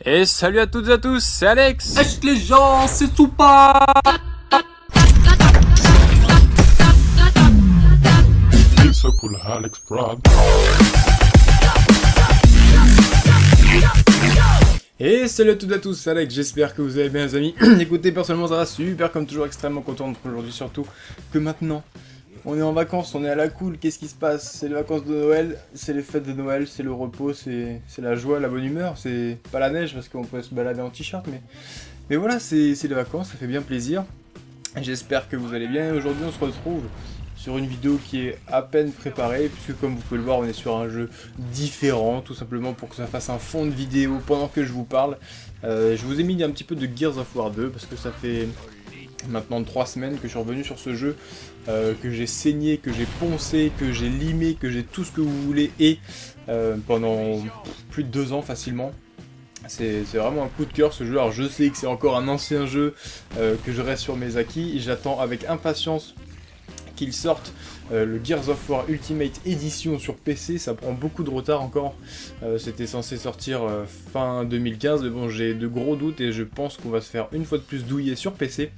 Et salut à toutes et à tous, c'est Alex. Wesh les gens, c'est Soupa. Isso pour Alex Prod. Et salut à toutes et à tous, c'est Alex, j'espère que vous allez bien les amis. Écoutez, personnellement ça va super, comme toujours extrêmement content aujourd'hui, surtout que maintenant on est en vacances, on est à la cool. Qu'est-ce qui se passe? C'est les vacances de Noël, c'est les fêtes de Noël, c'est le repos, c'est la joie, la bonne humeur. C'est pas la neige parce qu'on peut se balader en t-shirt, mais voilà, c'est les vacances, ça fait bien plaisir. J'espère que vous allez bien. Aujourd'hui on se retrouve sur une vidéo qui est à peine préparée, puisque comme vous pouvez le voir, on est sur un jeu différent, tout simplement pour que ça fasse un fond de vidéo pendant que je vous parle. Je vous ai mis un petit peu de Gears of War 2, parce que ça fait maintenant 3 semaines que je suis revenu sur ce jeu, que j'ai saigné, que j'ai poncé, que j'ai limé, que j'ai tout ce que vous voulez, et pendant plus de 2 ans facilement. C'est vraiment un coup de cœur ce jeu. Alors je sais que c'est encore un ancien jeu, que je reste sur mes acquis, j'attends avec impatience qu'il sorte le Gears of War Ultimate Edition sur PC. Ça prend beaucoup de retard encore, c'était censé sortir fin 2015, mais bon, j'ai de gros doutes et je pense qu'on va se faire une fois de plus douiller sur PC.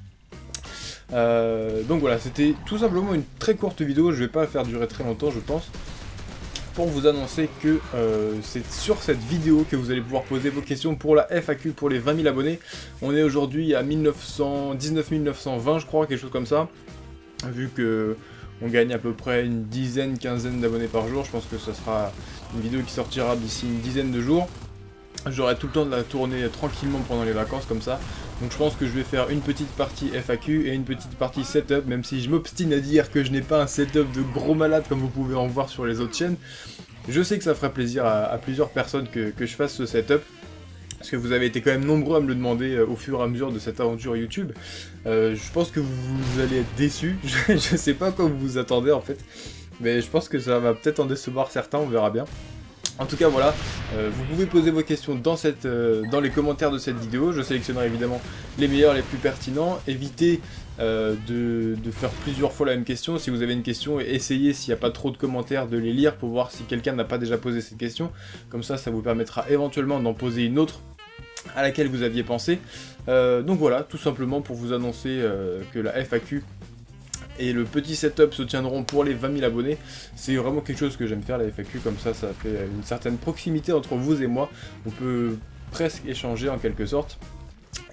Donc voilà, c'était tout simplement une très courte vidéo, je vais pas la faire durer très longtemps je pense, pour vous annoncer que c'est sur cette vidéo que vous allez pouvoir poser vos questions pour la FAQ pour les 20 000 abonnés. On est aujourd'hui à 19 920 je crois, quelque chose comme ça. Vu que on gagne à peu près une dizaine, quinzaine d'abonnés par jour, je pense que ça sera une vidéo qui sortira d'ici une dizaine de jours. J'aurai tout le temps de la tourner tranquillement pendant les vacances comme ça. Donc je pense que je vais faire une petite partie FAQ et une petite partie setup, même si je m'obstine à dire que je n'ai pas un setup de gros malade comme vous pouvez en voir sur les autres chaînes. Je sais que ça ferait plaisir à plusieurs personnes que je fasse ce setup, parce que vous avez été quand même nombreux à me le demander au fur et à mesure de cette aventure YouTube. Je pense que vous allez être déçus, je sais pas à quoi vous vous attendez en fait, mais je pense que ça va peut-être en décevoir certains, on verra bien. En tout cas voilà, vous pouvez poser vos questions dans les commentaires de cette vidéo, je sélectionnerai évidemment les meilleurs, les plus pertinents. Évitez de faire plusieurs fois la même question. Si vous avez une question, essayez, s'il n'y a pas trop de commentaires, de les lire pour voir si quelqu'un n'a pas déjà posé cette question. Comme ça, ça vous permettra éventuellement d'en poser une autre à laquelle vous aviez pensé. Donc voilà, tout simplement pour vous annoncer que la FAQ et le petit setup se tiendront pour les 20 000 abonnés. C'est vraiment quelque chose que j'aime faire, la FAQ, comme ça, ça fait une certaine proximité entre vous et moi. On peut presque échanger en quelque sorte.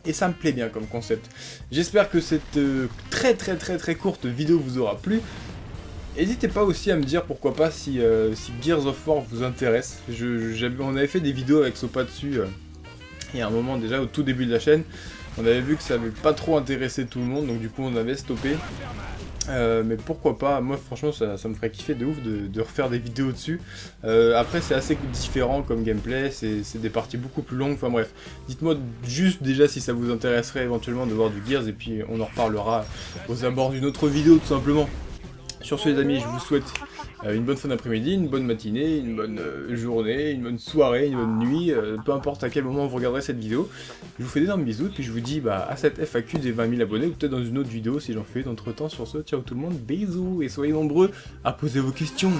Et ça me plaît bien comme concept. J'espère que cette très courte vidéo vous aura plu. N'hésitez pas aussi à me dire pourquoi pas si Gears of War vous intéresse. On avait fait des vidéos avec Sopa dessus il y a un moment déjà, au tout début de la chaîne. On avait vu que ça avait pas trop intéressé tout le monde, donc du coup on avait stoppé. Mais pourquoi pas, moi franchement ça me ferait kiffer de ouf de refaire des vidéos dessus. Après c'est assez différent comme gameplay, c'est des parties beaucoup plus longues, enfin bref. Dites-moi juste déjà si ça vous intéresserait éventuellement de voir du Gears, et puis on en reparlera aux abords d'une autre vidéo tout simplement. Sur ce les amis, je vous souhaite une bonne fin d'après-midi, une bonne matinée, une bonne journée, une bonne soirée, une bonne nuit, peu importe à quel moment vous regarderez cette vidéo. Je vous fais d'énormes bisous, puis je vous dis à cette FAQ des 20 000 abonnés, ou peut-être dans une autre vidéo si j'en fais d'entre temps. Sur ce, ciao tout le monde, bisous, et soyez nombreux à poser vos questions.